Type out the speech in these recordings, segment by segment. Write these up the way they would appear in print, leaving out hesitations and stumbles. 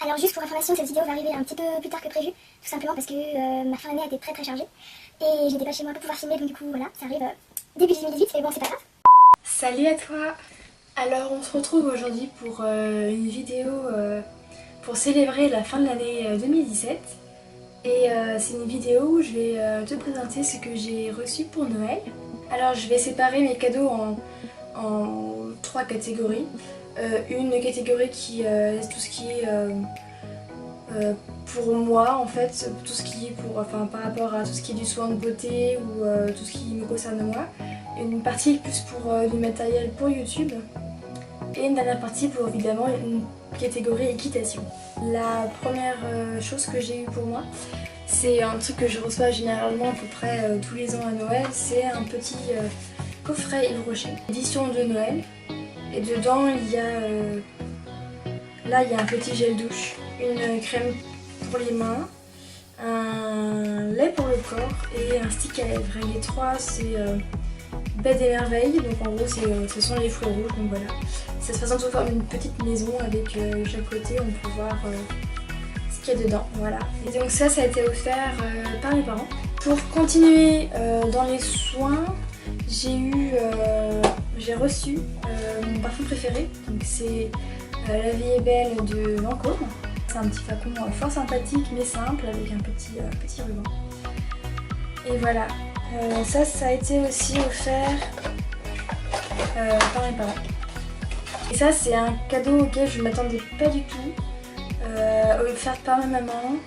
Alors juste pour information, cette vidéo va arriver un petit peu plus tard que prévu, tout simplement parce que ma fin d'année a été très chargée et j'étais pas chez moi pour pouvoir filmer, donc du coup voilà, ça arrive début 2018, mais bon c'est pas grave. Salut à toi. Alors on se retrouve aujourd'hui pour une vidéo pour célébrer la fin de l'année 2017 et c'est une vidéo où je vais te présenter ce que j'ai reçu pour Noël. Alors je vais séparer mes cadeaux en trois catégories. Une catégorie qui est tout ce qui est pour moi en fait, tout ce qui est par rapport à tout ce qui est du soin de beauté ou tout ce qui me concerne moi. Une partie plus pour du matériel pour YouTube et une dernière partie pour évidemment une catégorie équitation. La première chose que j'ai eue pour moi, c'est un truc que je reçois généralement à peu près tous les ans à Noël, c'est un petit coffret Yves Rocher, édition de Noël. Et dedans il y a il y a un petit gel douche, une crème pour les mains, un lait pour le corps et un stick à lèvres. Et les trois c'est Bête et merveille, donc en gros ce sont les fruits rouges, donc voilà. Ça se présente sous forme d'une petite maison avec chaque côté on peut voir ce qu'il y a dedans, voilà. Et donc ça a été offert par mes parents. Pour continuer dans les soins, j'ai reçu mon parfum préféré, donc c'est La Vie est Belle de Lancôme. C'est un petit flacon fort sympathique mais simple avec un petit ruban. Et voilà. Ça a été aussi offert par mes parents. Et ça c'est un cadeau auquel je ne m'attendais pas du tout, offert par ma maman.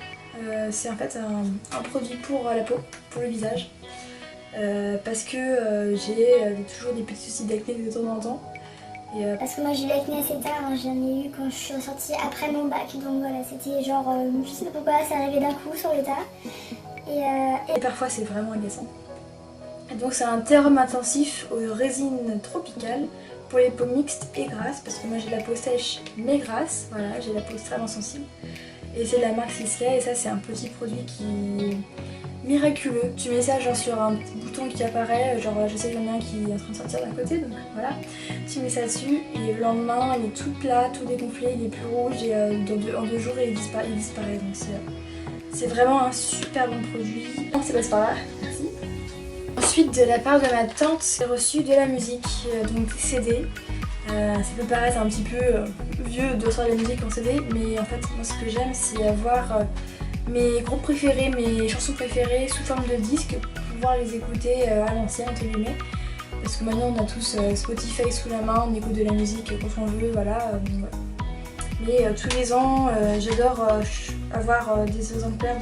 C'est en fait un produit pour la peau, pour le visage, parce que j'ai toujours des petits soucis d'acné de temps en temps. Parce que moi j'ai eu l'acné assez tard, hein, j'en ai eu quand je suis ressortie après mon bac, donc voilà, c'était genre, je sais pas pourquoi, ça arrivait d'un coup sur le tard. Et parfois c'est vraiment agaçant. Donc c'est un sérum intensif aux résines tropicales pour les peaux mixtes et grasses, parce que moi j'ai la peau sèche mais grasse, voilà, j'ai la peau extrêmement sensible. Et c'est de la marque Sisley et ça c'est un petit produit qui est miraculeux. Tu mets ça genre sur un bouton qui apparaît, genre je sais qu'il y en a un qui est en train de sortir d'un côté, donc voilà. Tu mets ça dessus et le lendemain il est tout plat, tout dégonflé, il est plus rouge et en 2 jours il disparaît. Donc c'est vraiment un super bon produit. C'est passé par là, merci. Ensuite, de la part de ma tante, j'ai reçu de la musique, donc des CD. Ça peut paraître un petit peu vieux de recevoir de la musique en CD, mais en fait, moi ce que j'aime, c'est avoir mes groupes préférés, mes chansons préférées sous forme de disque pour pouvoir les écouter à l'ancienne, entre guillemets. Parce que maintenant, on a tous Spotify sous la main, on écoute de la musique quand on veut, voilà. Ouais. Mais tous les ans, j'adore avoir des exemplaires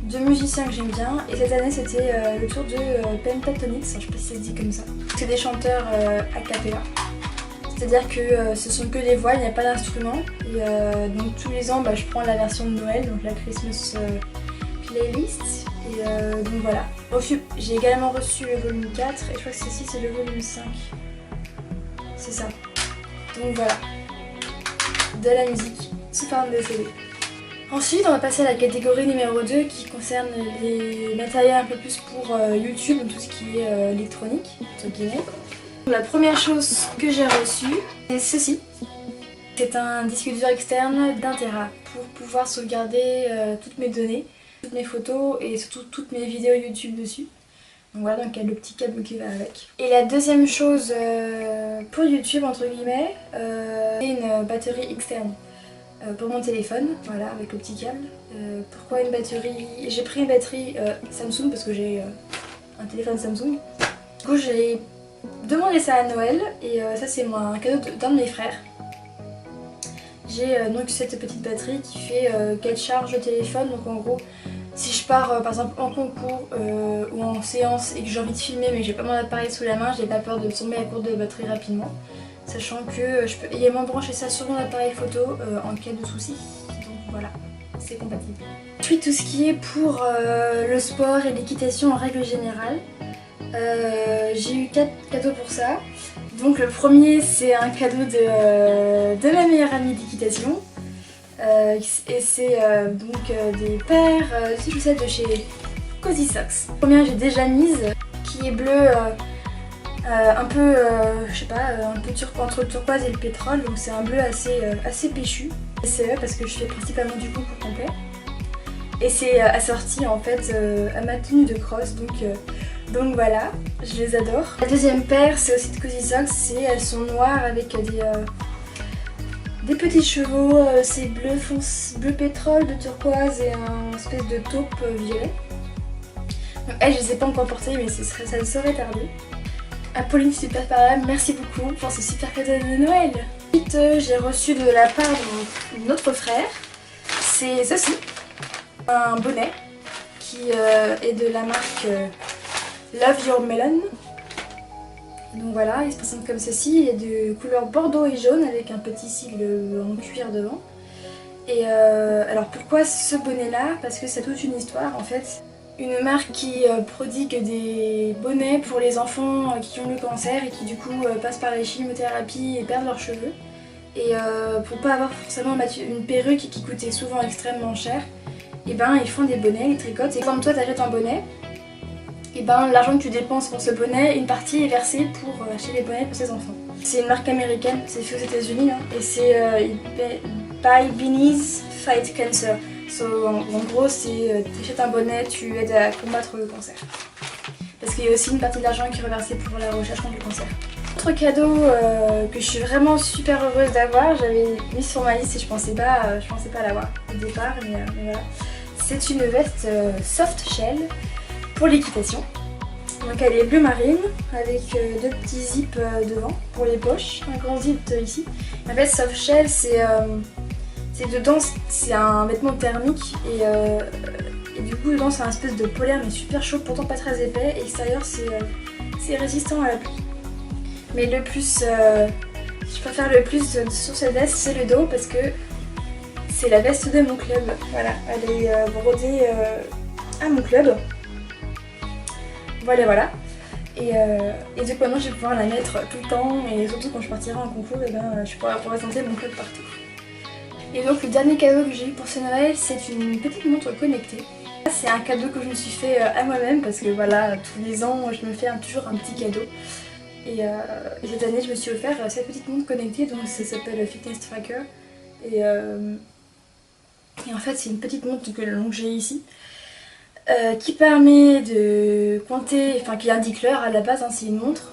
de musiciens que j'aime bien, et cette année c'était le tour de Pentatonix, je sais pas si ça se dit comme ça. C'est des chanteurs a cappella, c'est-à-dire que ce sont que des voix, il n'y a pas d'instrument, et donc tous les ans je prends la version de Noël, donc la Christmas playlist, et donc voilà. J'ai également reçu le volume 4 et je crois que ceci c'est le volume 5, c'est ça. Donc voilà, de la musique sous forme de CD. Ensuite, on va passer à la catégorie numéro 2 qui concerne les matériels un peu plus pour YouTube, tout ce qui est électronique, entre guillemets. La première chose que j'ai reçue, c'est ceci. C'est un disque dur externe d'1 Tera pour pouvoir sauvegarder toutes mes données, toutes mes photos et surtout toutes mes vidéos YouTube dessus. Donc voilà, donc il y a le petit câble qui va avec. Et la deuxième chose pour YouTube, entre guillemets, c'est une batterie externe. Pour mon téléphone, voilà, avec le petit câble. Pourquoi une batterie? J'ai pris une batterie Samsung parce que j'ai un téléphone Samsung. Du coup j'ai demandé ça à Noël et ça c'est un cadeau d'un de mes frères. J'ai donc cette petite batterie qui fait qu'elle charge le téléphone, donc en gros si je pars par exemple en concours ou en séance et que j'ai envie de filmer mais que j'ai pas mon appareil sous la main, j'ai pas peur de tomber à court de batterie rapidement. Sachant que je peux également brancher ça sur mon appareil photo en cas de soucis. Donc voilà, c'est compatible. Ensuite, tout ce qui est pour le sport et l'équitation en règle générale, j'ai eu 4 cadeaux pour ça. Donc le premier, c'est un cadeau de ma meilleure amie d'équitation. Et c'est donc des paires de chaussettes de chez Cozy Socks. La première, j'ai déjà mise, qui est bleue un peu, je sais pas, un peu entre le turquoise et le pétrole, donc c'est un bleu assez péchu. C'est parce que je fais principalement du couple complet. Et c'est assorti en fait à ma tenue de cross, donc voilà, je les adore. La deuxième paire, c'est aussi de Cozy Socks, elles sont noires avec des petits chevaux, c'est bleu pétrole, bleu turquoise et un espèce de taupe violet. Donc elles, je les ai pas encore portées, mais ça ne saurait tarder. Apolline, super par là, merci beaucoup pour ce super cadeau de Noël. Ensuite, j'ai reçu de la part de notre frère, c'est ceci, un bonnet qui est de la marque Love Your Melon. Donc voilà, il se présente comme ceci, il est de couleur bordeaux et jaune avec un petit sigle en cuir devant. Et alors pourquoi ce bonnet là? Parce que c'est toute une histoire en fait. Une marque qui prodigue des bonnets pour les enfants qui ont le cancer et qui du coup passent par les chimiothérapies et perdent leurs cheveux. Et pour pas avoir forcément une perruque qui coûtait souvent extrêmement cher, et ben ils font des bonnets, ils tricotent. Et quand toi t'achètes un bonnet, et ben l'argent que tu dépenses pour ce bonnet, une partie est versée pour acheter des bonnets pour ses enfants. C'est une marque américaine, c'est fait aux États-Unis, hein, et c'est Buy Beanies Fight Cancer. En gros, c'est t'achètes un bonnet, tu aides à combattre le cancer. Parce qu'il y a aussi une partie de l'argent qui est reversée pour la recherche contre le cancer. Autre cadeau que je suis vraiment super heureuse d'avoir, j'avais mis sur ma liste et je pensais pas l'avoir au départ, mais voilà. C'est une veste soft shell pour l'équitation. Donc elle est bleu marine avec deux petits zips devant pour les poches, un grand zip ici. En fait, soft shell, c'est dedans, c'est un vêtement thermique et du coup dedans c'est un espèce de polaire mais super chaud, pourtant pas très épais, et extérieur c'est résistant à la pluie. Mais le plus, je préfère le plus sur cette veste, c'est le dos parce que c'est la veste de mon club. Voilà, elle est brodée à mon club. Voilà. Et du coup maintenant je vais pouvoir la mettre tout le temps, et surtout quand je partirai en concours, et ben, je pourrai représenter mon club partout. Et donc le dernier cadeau que j'ai eu pour ce Noël, c'est une petite montre connectée. C'est un cadeau que je me suis fait à moi-même parce que voilà, tous les ans je me fais toujours un petit cadeau. Et cette année je me suis offert cette petite montre connectée, donc ça s'appelle Fitness Tracker. Et en fait c'est une petite montre que j'ai ici. Qui permet de compter, enfin qui indique l'heure à la base, hein, c'est une montre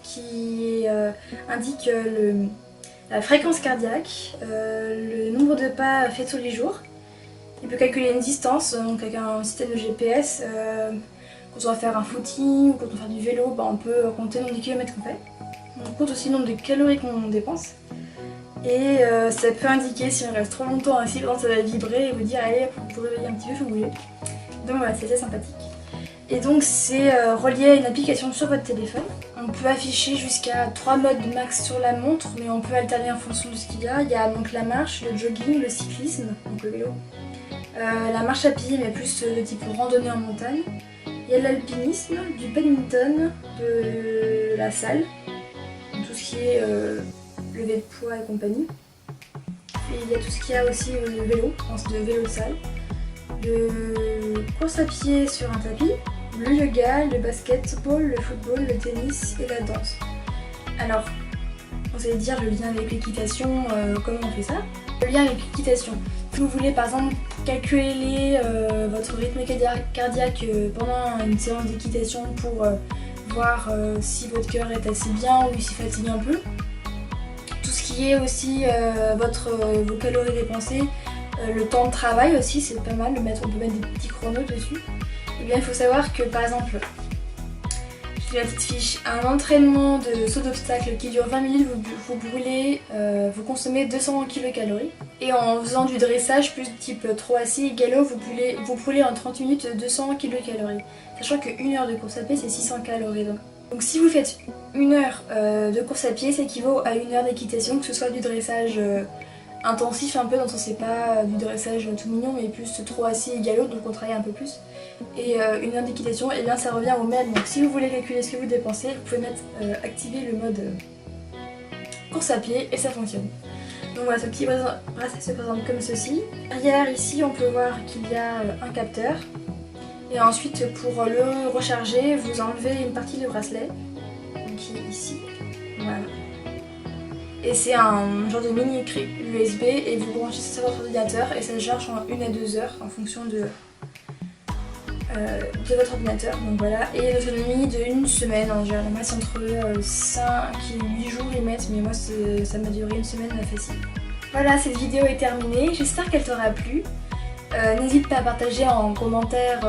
qui indique la fréquence cardiaque, le nombre de pas faits tous les jours. Il peut calculer une distance, donc avec un système de GPS. Quand on va faire un footing ou quand on va faire du vélo, on peut compter le nombre de kilomètres qu'on fait. On compte aussi le nombre de calories qu'on dépense. Et ça peut indiquer si on reste trop longtemps assis, par exemple ça va vibrer et vous dire allez, vous réveiller un petit peu, faut bouger. Donc voilà, c'est assez sympathique. Et donc c'est relié à une application sur votre téléphone. On peut afficher jusqu'à 3 modes max sur la montre, mais on peut alterner en fonction de ce qu'il y a. Il y a donc la marche, le jogging, le cyclisme, donc le vélo, la marche à pied, mais plus de type randonnée en montagne. Il y a l'alpinisme, du badminton, de la salle, donc tout ce qui est levé de poids et compagnie. Et il y a tout ce qu'il y a aussi le vélo, de vélo de salle, de course à pied sur un tapis, le yoga, le basketball, le football, le tennis et la danse. Alors, vous allez dire le lien avec l'équitation, comment on fait ça? Le lien avec l'équitation. Si vous voulez par exemple calculer votre rythme cardiaque pendant une séance d'équitation pour voir si votre cœur est assez bien ou s'il fatigue un peu. Tout ce qui est aussi vos calories dépensées, le temps de travail aussi, c'est pas mal, on peut mettre des petits chronos dessus. Et bien il faut savoir que par exemple, je fais la petite fiche, un entraînement de saut d'obstacle qui dure 20 minutes, vous brûlez, vous consommez 200 kcal. Et en faisant du dressage plus type trot assis et galop, vous brûlez en 30 minutes 200 kcal. Sachant qu'une heure de course à pied c'est 600 calories. Donc si vous faites une heure de course à pied, ça équivaut à une heure d'équitation, que ce soit du dressage intensif un peu, dans le sens c'est pas du dressage tout mignon, mais plus trop assis et galop, donc on travaille un peu plus. Et une heure d'équitation, et bien ça revient au même. Donc si vous voulez calculer ce que vous dépensez, vous pouvez activer le mode course à pied et ça fonctionne. Donc voilà, ce petit bracelet se présente comme ceci. Derrière ici on peut voir qu'il y a un capteur. Et ensuite pour le recharger, vous enlevez une partie du bracelet qui est ici. Voilà. Et c'est un genre de mini clé USB et vous branchez ça sur votre ordinateur et ça se charge en 1 à 2 heures en fonction de votre ordinateur. Donc voilà, et l'autonomie de 1 semaine en général. Moi c'est entre 5 et 8 jours ils mettent, mais moi ça m'a duré 1 semaine facile. Voilà, cette vidéo est terminée, j'espère qu'elle t'aura plu. N'hésite pas à partager en commentaire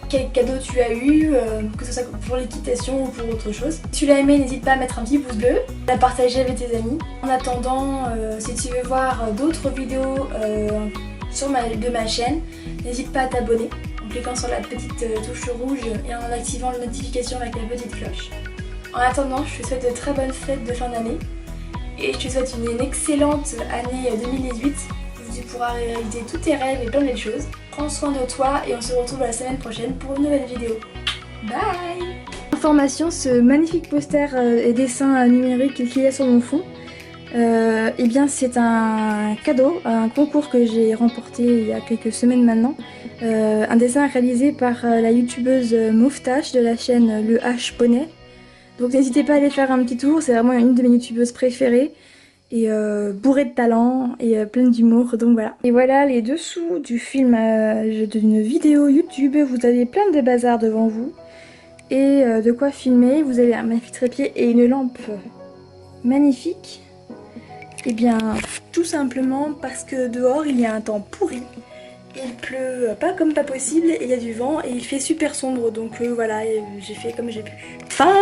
quel cadeau tu as eu, que ce soit pour l'équitation ou pour autre chose. Si tu l'as aimé, n'hésite pas à mettre un petit pouce bleu, à partager avec tes amis. En attendant, si tu veux voir d'autres vidéos de ma chaîne, n'hésite pas à t'abonner en cliquant sur la petite touche rouge et en activant la notification avec la petite cloche. En attendant, je te souhaite de très bonnes fêtes de fin d'année et je te souhaite une excellente année 2018 où tu pourras réaliser tous tes rêves et plein de choses. Prends soin de toi et on se retrouve la semaine prochaine pour une nouvelle vidéo. Bye! Information, ce magnifique poster et dessin numérique qu'il y a sur mon fond, eh bien c'est un cadeau, un concours que j'ai remporté il y a quelques semaines maintenant. Un dessin réalisé par la youtubeuse Moustache de la chaîne Le H Poney. Donc n'hésitez pas à aller faire un petit tour, c'est vraiment une de mes youtubeuses préférées. Et bourrée de talent et pleine d'humour, donc voilà. Et voilà les dessous du film d'une vidéo YouTube. Vous avez plein de bazar devant vous et de quoi filmer. Vous avez un magnifique trépied et une lampe magnifique. Et bien tout simplement parce que dehors il y a un temps pourri. Il pleut pas comme pas possible et il y a du vent et il fait super sombre, donc voilà, j'ai fait comme j'ai pu. Fin.